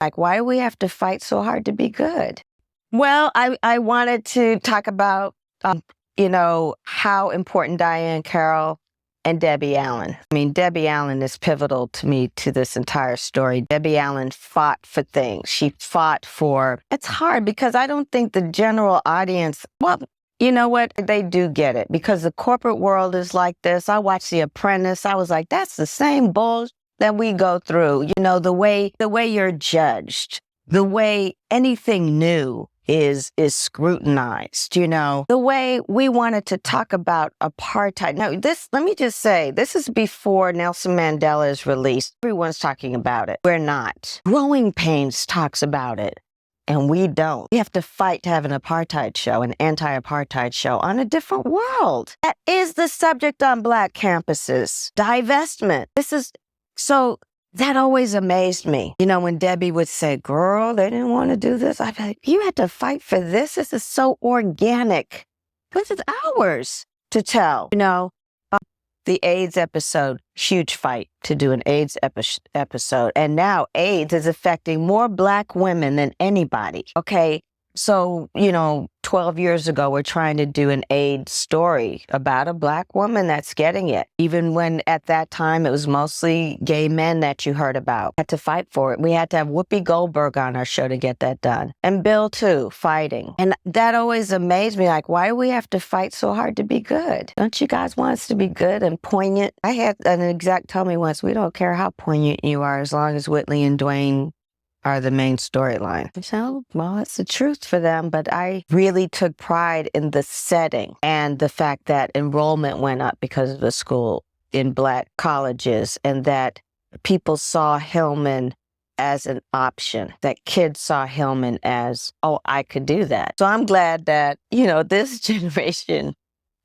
Like, why do we have to fight so hard to be good? Well, I wanted to talk about, how important Diane Carroll and Debbie Allen. I mean, Debbie Allen is pivotal to me to this entire story. Debbie Allen fought for things. She fought for, it's hard because I don't think the general audience, well, you know what? They do get it because the corporate world is like this. I watched The Apprentice. I was like, that's the same bullshit that we go through. You know, the way you're judged, the way anything new is scrutinized, you know, the way we wanted to talk about apartheid. Now, let me just say, this is before Nelson Mandela is released. Everyone's talking about it. We're not. Growing Pains talks about it, and we don't. We have to fight to have an apartheid show, an anti-apartheid show on a different world. That is the subject on Black campuses. Divestment. So that always amazed me. You know, when Debbie would say, girl, they didn't want to do this. I'd be like, you had to fight for this? This is so organic. This is ours to tell. You know, the AIDS episode, huge fight to do an AIDS episode. And now AIDS is affecting more Black women than anybody. Okay. So, 12 years ago, we're trying to do an AIDS story about a Black woman that's getting it. Even when at that time it was mostly gay men that you heard about. We had to fight for it. We had to have Whoopi Goldberg on our show to get that done. And Bill, too, fighting. And that always amazed me. Like, why do we have to fight so hard to be good? Don't you guys want us to be good and poignant? I had an exec tell me once, we don't care how poignant you are as long as Whitley and Dwayne are the main storyline. So, well, it's the truth for them, but I really took pride in the setting and the fact that enrollment went up because of the school in Black colleges and that people saw Hillman as an option, that kids saw Hillman as, oh, I could do that. So I'm glad that, this generation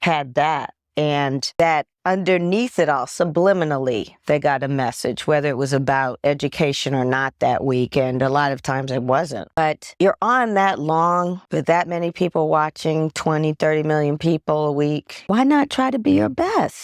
had that. And that underneath it all, subliminally, they got a message, whether it was about education or not that week. And a lot of times it wasn't. But you're on that long with that many people watching, 20, 30 million people a week. Why not try to be your best?